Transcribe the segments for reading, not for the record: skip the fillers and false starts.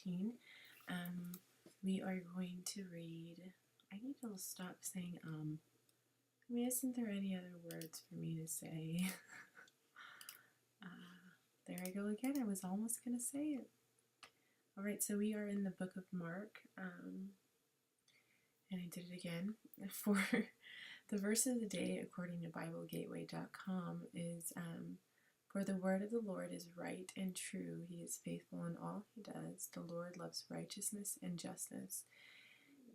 14. We are going to read, I need to stop saying I mean, isn't there any other words for me to say? There I go again. I was almost going to say it. All right, so we are in the book of Mark, and I did it again. For the verse of the day, according to BibleGateway.com, is for the word of the Lord is right and true. He is faithful in all he does. The Lord loves righteousness and justice.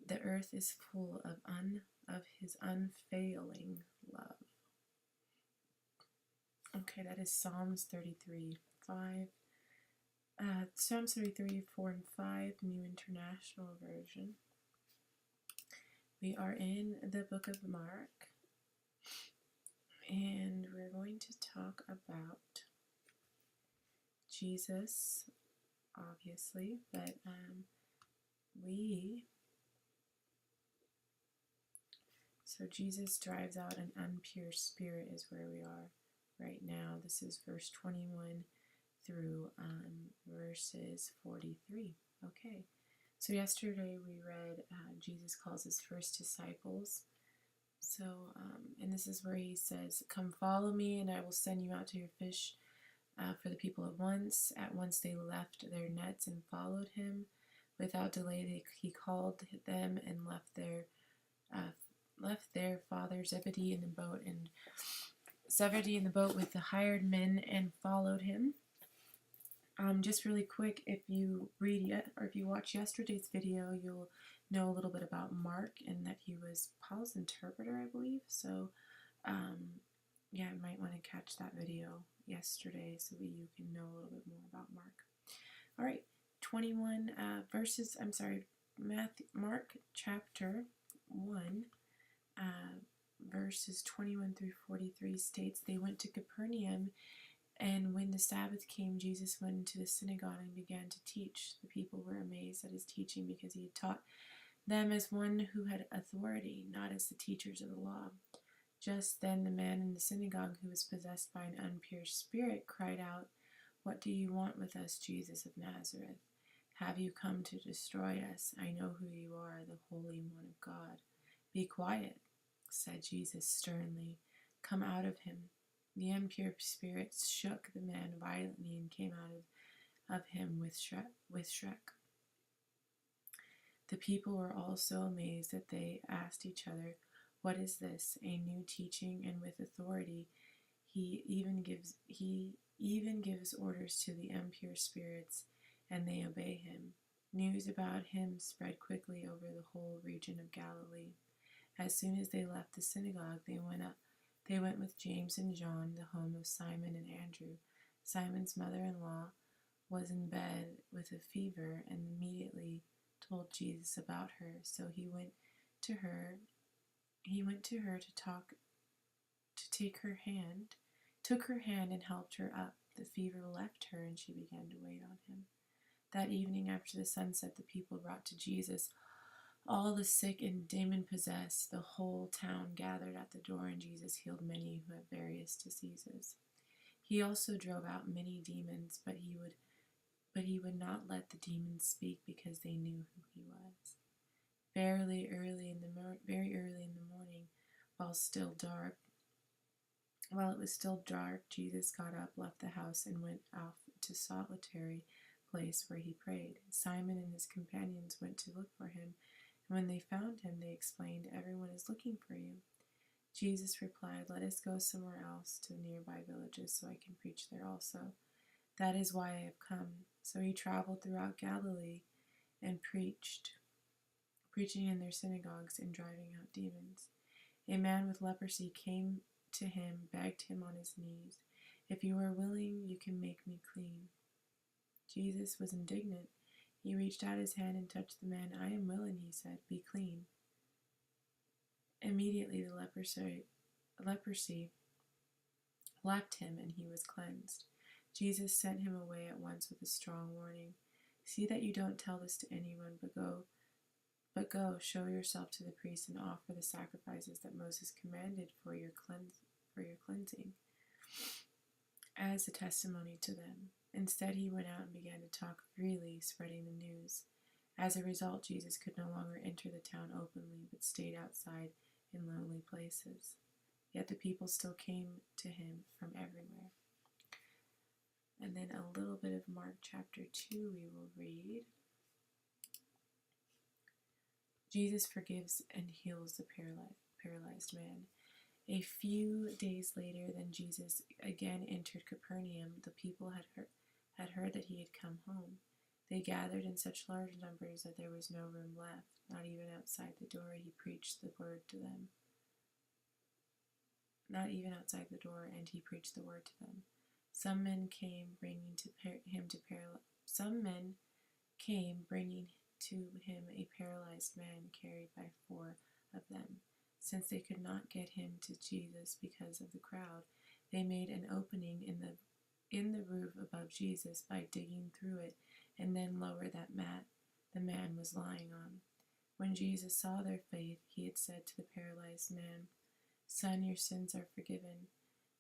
The earth is full of his unfailing love. Okay, that is Psalms 33, 5. Psalms 33, 4 and 5, New International Version. We are in the book of Mark, and we're going to talk about Jesus, obviously, but so Jesus drives out an impure spirit is where we are right now. This is verse 21 through verses 43. Okay, so yesterday we read Jesus calls his first disciples. So, and this is where he says, "Come follow me, and I will send you out to your fish for the people at once." At once they left their nets and followed him. Without delay, he called them and left their father Zebedee in the boat with the hired men and followed him. Just really quick, if you read yet or if you watch yesterday's video, you'll know a little bit about Mark and that he was Paul's interpreter, I believe. So, yeah, I might want to catch that video yesterday so that you can know a little bit more about Mark. All right, 21 Mark chapter 1, verses 21 through 43 states, "They went to Capernaum, and when the Sabbath came, Jesus went into the synagogue and began to teach. The people were amazed at his teaching because he had taught them as one who had authority, not as the teachers of the law. Just then the man in the synagogue who was possessed by an impure spirit cried out, 'What do you want with us, Jesus of Nazareth? Have you come to destroy us? I know who you are, the Holy One of God.' 'Be quiet,' said Jesus sternly. 'Come out of him.' The impure spirit shook the man violently and came out of him with shriek. The people were all so amazed that they asked each other, 'What is this? A new teaching, and with authority. He even gives orders to the impure spirits, and they obey him.' News about him spread quickly over the whole region of Galilee. As soon as they left the synagogue, they went with James and John, the home of Simon and Andrew. Simon's mother-in-law was in bed with a fever and immediately told Jesus about her. So he went to her took her hand and helped her up. The fever left her and she began to wait on him. That evening after the sunset, the people brought to Jesus all the sick and demon-possessed. The whole town gathered at the door, and Jesus healed many who had various diseases. He also drove out many demons, but he would not let the demons speak because they knew who he was. Very early in the morning, while it was still dark, Jesus got up, left the house, and went off to a solitary place where he prayed. Simon and his companions went to look for him. When they found him, they explained, 'Everyone is looking for you.' Jesus replied, 'Let us go somewhere else to the nearby villages so I can preach there also. That is why I have come.' So he traveled throughout Galilee and preaching in their synagogues and driving out demons. A man with leprosy came to him, begged him on his knees, 'If you are willing, you can make me clean.' Jesus was indignant. He reached out his hand and touched the man. 'I am willing,' he said. 'Be clean.' Immediately the leprosy left him and he was cleansed. Jesus sent him away at once with a strong warning. 'See that you don't tell this to anyone, but go, show yourself to the priest and offer the sacrifices that Moses commanded for your cleansing.' as a testimony to them. Instead, he went out and began to talk freely, spreading the news. As a result, Jesus could no longer enter the town openly, but stayed outside in lonely places. Yet the people still came to him from everywhere. And then a little bit of Mark chapter 2 we will read. Jesus forgives and heals the paralyzed man. A few days later, then Jesus again entered Capernaum. The people had heard that he had come home. They gathered in such large numbers that there was no room left. Not even outside the door he preached the word to them. Not even outside the door, and he preached the word to them. Some men came bringing to him a paralyzed man carried by 4 of them. Since they could not get him to Jesus because of the crowd, they made an opening in the roof above Jesus by digging through it, and then lowered that mat the man was lying on. When Jesus saw their faith, he had said to the paralyzed man, "Son, your sins are forgiven."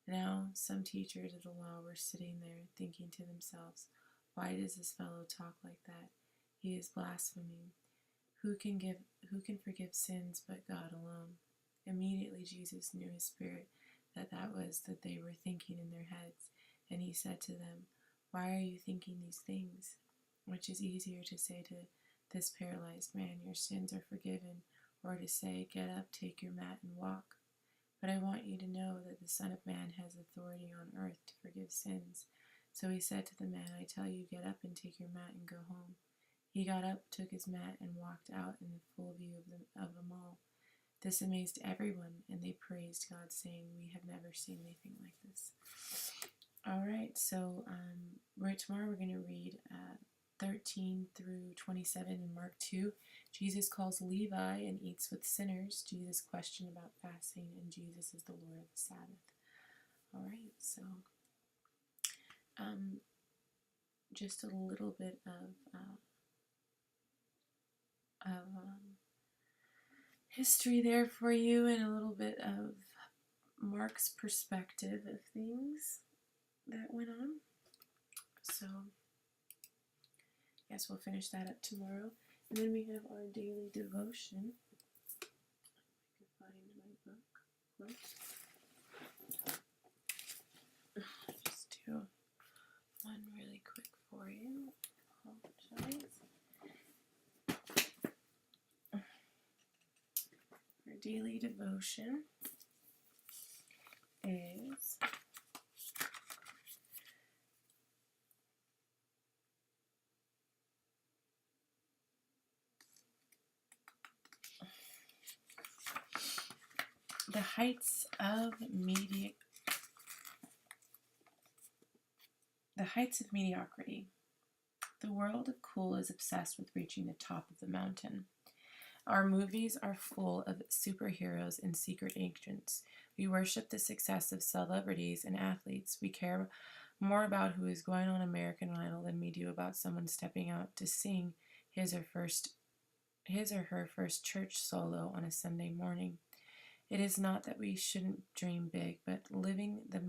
Now some teachers of the law were sitting there, thinking to themselves, "Why does this fellow talk like that? He is blaspheming. Who can forgive sins but God alone?" Immediately Jesus knew his spirit that they were thinking in their heads, and he said to them, "Why are you thinking these things? Which is easier to say to this paralyzed man, 'Your sins are forgiven,' or to say, 'Get up, take your mat, and walk'? But I want you to know that the Son of Man has authority on earth to forgive sins." So he said to the man, "I tell you, get up and take your mat and go home." He got up, took his mat, and walked out in the full view of them all. This amazed everyone, and they praised God, saying, "We have never seen anything like this." All right, so tomorrow we're going to read 13 through 27 in Mark 2. Jesus calls Levi and eats with sinners. Jesus' question about fasting, and Jesus is the Lord of the Sabbath. All right, so just a little bit of history there for you, and a little bit of Mark's perspective of things that went on. So, yes, we'll finish that up tomorrow. And then we have our daily devotion. I can find my book close. Just do one really quick for you. Apologize. Our daily devotion is The Heights of Mediocrity. The world of cool is obsessed with reaching the top of the mountain. Our movies are full of superheroes and secret agents. We worship the success of celebrities and athletes. We care more about who is going on American Idol than we do about someone stepping out to sing his or her first church solo on a Sunday morning. It is not that we shouldn't dream big, but living the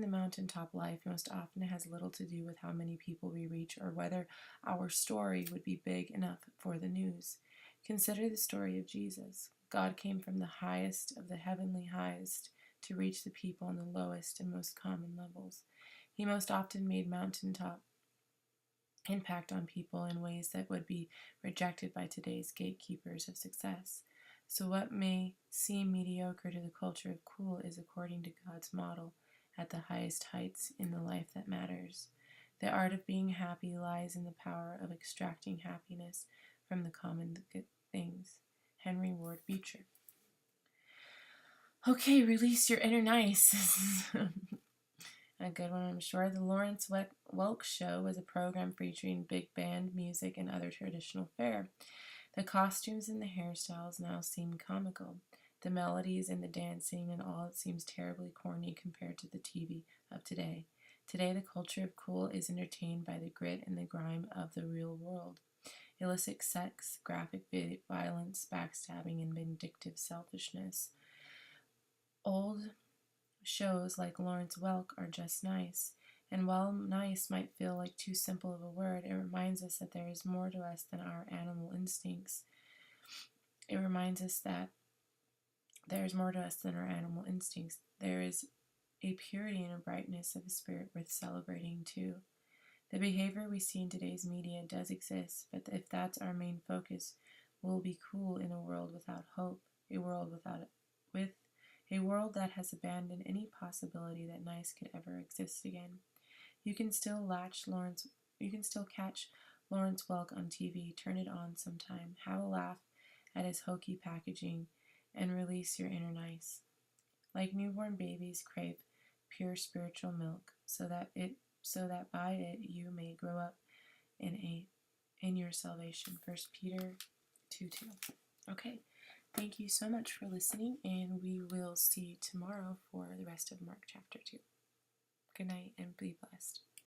mountaintop life most often has little to do with how many people we reach or whether our story would be big enough for the news. Consider the story of Jesus. God came from the highest of the heavenly highest to reach the people on the lowest and most common levels. He most often made mountaintop impact on people in ways that would be rejected by today's gatekeepers of success. So what may seem mediocre to the culture of cool is, according to God's model, at the highest heights in the life that matters. The art of being happy lies in the power of extracting happiness from the common good things. Henry Ward Beecher. Okay, release your inner nice. A good one, I'm sure. The Lawrence Welk Show was a program featuring big band music and other traditional fare. The costumes and the hairstyles now seem comical. The melodies and the dancing and all, it seems terribly corny compared to the TV of today. Today, the culture of cool is entertained by the grit and the grime of the real world. Illicit sex, graphic violence, backstabbing, and vindictive selfishness. Old shows like Lawrence Welk are just nice. And while nice might feel like too simple of a word, it reminds us that there is more to us than our animal instincts. It reminds us that there is more to us than our animal instincts. There is a purity and a brightness of a spirit worth celebrating too. The behavior we see in today's media does exist, but if that's our main focus, we'll be cruel in a world without hope, with a world that has abandoned any possibility that nice could ever exist again. You can still catch Lawrence Welk on TV, turn it on sometime, have a laugh at his hokey packaging, and release your inner nice. Like newborn babies crave pure spiritual milk, so that by it you may grow up in your salvation. 1 Peter 2:2. Okay, thank you so much for listening, and we will see you tomorrow for the rest of Mark chapter 2. Good night and be blessed.